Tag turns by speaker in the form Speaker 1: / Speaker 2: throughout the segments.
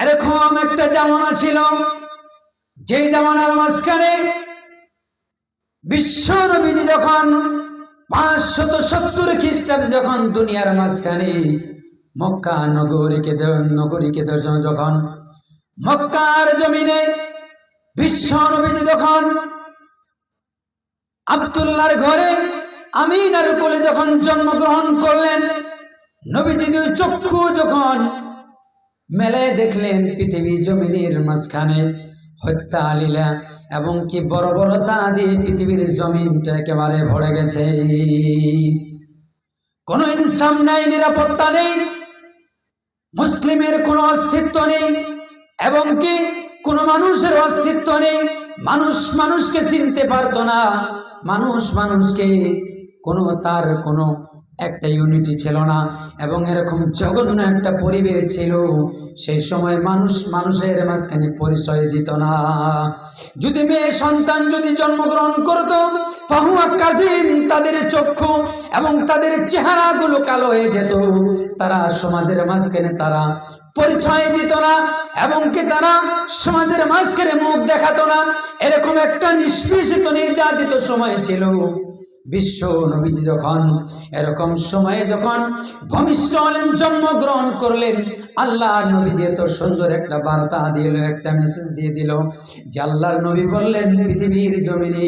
Speaker 1: এরকম একটা জামানা ছিল, যে জামানার মাঝখানে বিশ্ব নবীজি যখন 570 খ্রিস্টাব্দে যখন দুনিয়ার মাঝখানে মক্কা নগরীকে যখন মক্কার জমিনে বিশ্ব নবীজি যখন আব্দুল্লাহর ঘরে আমিনার কোলে যখন জন্মগ্রহণ করলেন, নবীজি চক্ষু যখন মেলে দেখলেন পৃথিবী জমিনের মাঝখানে হত্যা লীলা এবং কি বর্বরতা দিয়ে পৃথিবীর জমিনটা একেবারে ভরে গেছে। কোনো ইনসান নাই, নিরাপত্তা নেই, মুসলিমের কোনো অস্তিত্ব নেই এবং কি কোনো মানুষের অস্তিত্ব নেই। মানুষ মানুষকে চিনতে পারতো না, মানুষ মানুষকে তার কোনো একটা ইউনিটি ছিল না এবং এরকম জঘন্য একটা পরিবেশ ছিল। সেই সময় মানুষ মানুষের মাঝখানে পরিচয় দিত না। যদি মেয়ে সন্তান যদি জন্মগ্রহণ করত, ফাহুয়া কাজিম, তাদের চক্ষু এবং তাদের চেহারাগুলো কালো হয়ে যেত। তারা সমাজের মাঝখানে তারা পরিচয় দিত না এবং কি তারা সমাজের মাঝখানে মুখ দেখাতো না। এরকম একটা নিষ্পেষিত নির্যাতিত সময় ছিল। বিশ্ব নবীজি যখন এরকম সময়ে যখন ভূমিষ্ঠ হলেন, জন্মগ্রহণ করলেন, আল্লাহর নবীজি এত সুন্দর একটা বার্তা দিল, একটা মেসেজ দিয়ে দিল যে আল্লাহর নবী বললেন পৃথিবীর জমিনে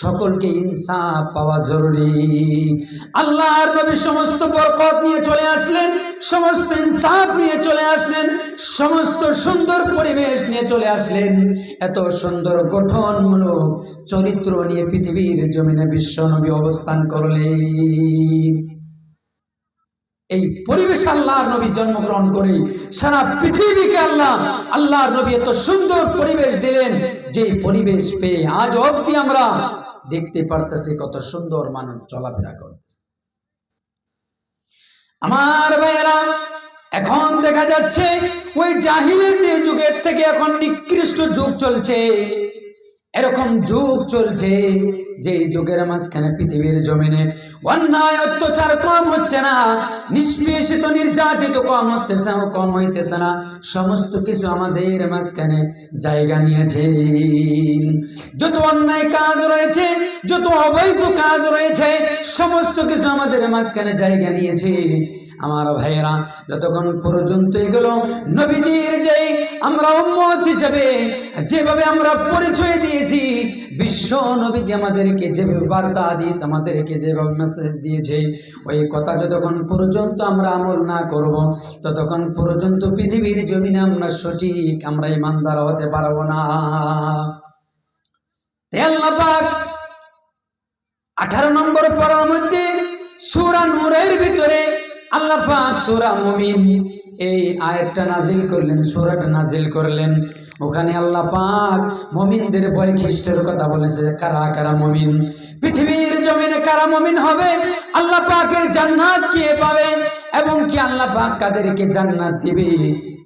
Speaker 1: সকলকে ইনসাফ পাওয়া জরুরি। আল্লাহর নবী সমস্ত বরকত নিয়ে চলে আসলেন, সমস্ত ইনসাফ নিয়ে চলে আসলেন, সমস্ত সুন্দর পরিবেশ নিয়ে চলে আসলেন, এত সুন্দর গঠনমূলক চরিত্র নিয়ে পৃথিবীর জমিনে বিশ্ব নবী অবস্থান করলেন। এই পরিবেশ আল্লাহর নবী জন্মগ্রহণ করে সারা পৃথিবীকে আল্লাহর নবী এত সুন্দর পরিবেশ দিলেন, যে পরিবেশ পেয়ে আজ অবধি আমরা দেখতে পারতেছি কত সুন্দর মানুষ চলাফেরা করতেছে। আমার ভাইয়েরা, এখন দেখা যাচ্ছে ওই জাহিলিয়াতের যুগের থেকে এখন নিকৃষ্ট যুগ চলছে। এরকম যুগ চলছে যে যুগের মাঝখানে পৃথিবীর জমিনে অন্যায় অত্যাচার কম হচ্ছে না, নিষ্পেষিত নির্যাতিত কম হইতেছে না, সমস্ত কিছু আমাদের মাঝখানে জায়গা নিয়েছে। যত অন্যায় কাজ রয়েছে, যত অবৈধ কাজ রয়েছে, সমস্ত কিছু আমাদের মাঝখানে জায়গা নিয়েছে। আমার ভাইয়েরা, যতক্ষণ পর্যন্ত এগুলো নবীজির যে আমরা উম্মত হিসেবে যেভাবে আমরা পরিচয় দিয়েছি, বিশ্ব নবীজি আমাদেরকে যেভাবে বার্তা দিয়েছে, আমাদেরকে যেভাবে মেসেজ দিয়েছে, ওই কথা যতক্ষণ পর্যন্ত আমরা আমল না করব, ততক্ষণ পর্যন্ত পৃথিবীর জমিনে আমরা ইমানদার হতে পারবো না। আল্লাহ পাক 18 নম্বর পারার মধ্যে সূরা নূরের ভিতরে আল্লাহ পাক সূরা মুমিন এই আয়াতটা নাজিল করলেন, সূরাটা নাজিল করলেন। ওখানে আল্লাহ পাক মুমিনদের বৈশিষ্ট্যের কথা বলেছে। কারা কারা মুমিন, পৃথিবীর জমিনে কারা মুমিন হবে, আল্লাহ পাকের জান্নাত কে পাবে এবং কি আল্লাহ পাক কাদেরকে জান্নাত দিবে,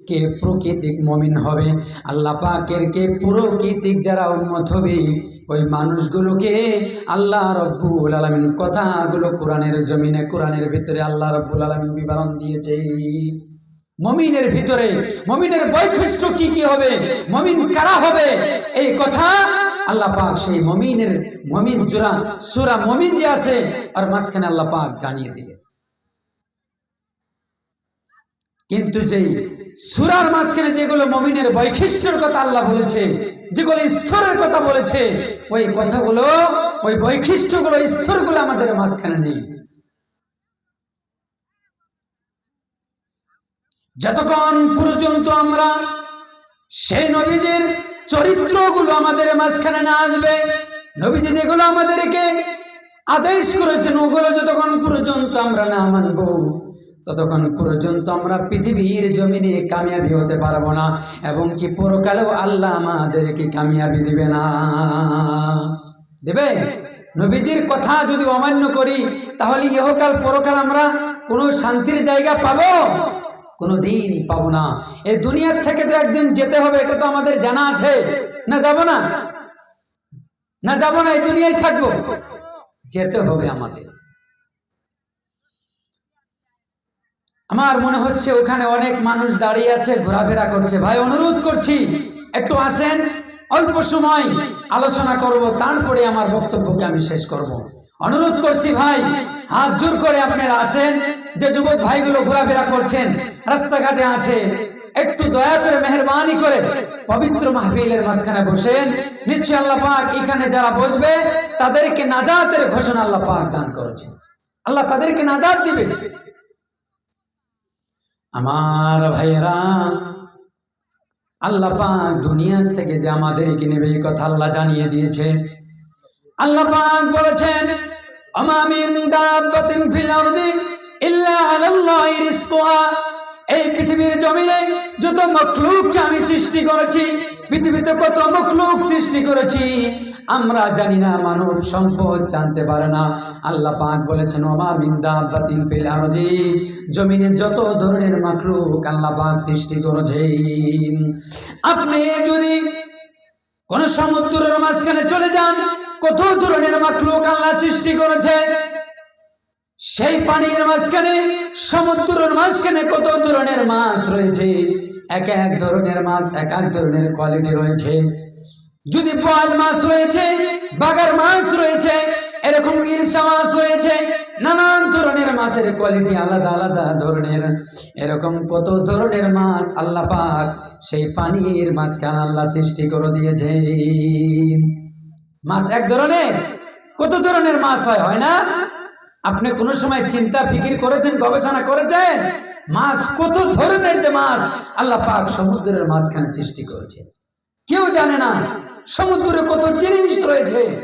Speaker 1: কে প্রকৃতিক মুমিন হবে, আল্লাহ পাকের কে প্রকৃতিক যারা উম্মত হবে, ওই মানুষগুলোকে আল্লাহ রব্বুল আলামিন কথাগুলো কোরআনের জমিনে, কোরআনের ভিতরে আল্লাহ রব্বুল আলামিন বিবরণ দিয়েছে। মুমিনের ভিতরে মুমিনের বৈশিষ্ট্য কি কি হবে, মুমিন কারা হবে, এই কথা আল্লাহ পাক সেই মুমিন সূরা মুমিন যে আছে আর মাঝখানে আল্লাহ পাক জানিয়ে দিলেন। কিন্তু যেই সূরার মাঝখানে যেগুলো মুমিনের বৈশিষ্ট্যের কথা আল্লাহ বলেছে, যেগুলো স্তরের কথা বলেছে, ওই কথাগুলো, ওই বৈশিষ্ট্যগুলো, স্তরগুলো আমাদের মাঝখানে নেই। যতক্ষণ পর্যন্ত আমরা সেই নবীজির চরিত্রগুলো আমাদের মাঝখানে না আসবে, নবীজি যেগুলো আমাদেরকে আদেশ করেছেন ওগুলো যতক্ষণ পর্যন্ত আমরা না মানব, ততক্ষণ পর্যন্ত আমরা পৃথিবীর জমিনে কামিয়াবি হতে পারবো না এবং কি পরকালেও আল্লাহ আমাদেরকে কামিয়াবি দিবে না। দেবে? নবীজির কথা যদি অমান্য করি তাহলে ইহকাল পরকাল আমরা কোনো শান্তির জায়গা পাবো? কোনোদিন পাবো না। এই দুনিয়ার থেকে তো একদিন যেতে হবে, এটা তো আমাদের জানা আছে। না যাব না? না যাব না, এই দুনিয়ায় থাকবো, যেতে হবে আমাদের। আমার মনে হচ্ছে ওখানে অনেক মানুষ দাঁড়িয়ে আছে, ঘোরাফেরা করছে। ভাই অনুরোধ করছি একটু আসেন, অল্প সময় আলোচনা করব, তারপরে আমার বক্তব্যকে আমি শেষ করব। অনুরোধ করছি ভাই, হাত জোর করে আপনারা আসেন। যে যুবক ভাইগুলো ঘোরাফেরা করছেন, রাস্তাঘাটে আছে, একটু দয়া করে মেহেরবানি করে পবিত্র মাহফিলের মাঝখানে বসেন। নিশ্চয়ই আল্লাহ পাক এখানে যারা বসবে তাদেরকে নাজাতের ঘোষণা আল্লাহ পাক দান করেছেন। আল্লাহ তাদেরকে নাজাত দিবে। আমার ভাইয়েরা, আল্লাহ পাক দুনিয়ার থেকে যে আমাদেরকে নেবে এই কথা আল্লাহ জানিয়ে দিয়েছে। আল্লাহ পাক বলেছেন, আমা মিন দাব্বাতিন ফিল আরদি ইল্লা আলাল্লাহি রিজকুহা। এই পৃথিবীর জমিনে যত মখলুককে আমি সৃষ্টি করেছি, পৃথিবীতে কত মখলুক সৃষ্টি করেছি আমরা জানি না, মানব সম্পদ জানতে পারে না। আল্লাহ পাক বলেছেন, ওমা মিন দাব্বাতিন ফিল আরদি, জমিনে যত ধরনের মখলুক আল্লাহ পাক সৃষ্টি করেছেন। আপনি যদি কোন সমুদ্রের মাঝখানে চলে যান, কত ধরনের মখলুক আল্লাহ সৃষ্টি করেছে। সেই পানির মাঝখানে, সমুদ্রের মাঝখানে কত ধরনের মাছ রয়েছে। এক এক ধরনের মাছ এক এক ধরনের কোয়ালিটি রয়েছে। যদি বোয়াল মাছ রয়েছে, বাগার মাছ রয়েছে, এরকম ইলশা মাছ রয়েছে, নানান ধরনের মাছের কোয়ালিটি আলাদা আলাদা ধরনের। এরকম কত ধরনের মাছ আল্লাহ পাক সেই পানির মাঝখানে আল্লাহ সৃষ্টি করে দিয়েছে। মাছ এক ধরনের, কত ধরনের মাছ হয় না? আপনি কোনো সময় চিন্তা ফিকির করেছেন, গবেষণা করেছেন মাছ কত ধরনের যে মাছ আল্লাহ পাক সমুদ্রের মাঝখানে সৃষ্টি করেছে? কেউ জানে না সমুদ্রে কত জিনিস রয়েছে।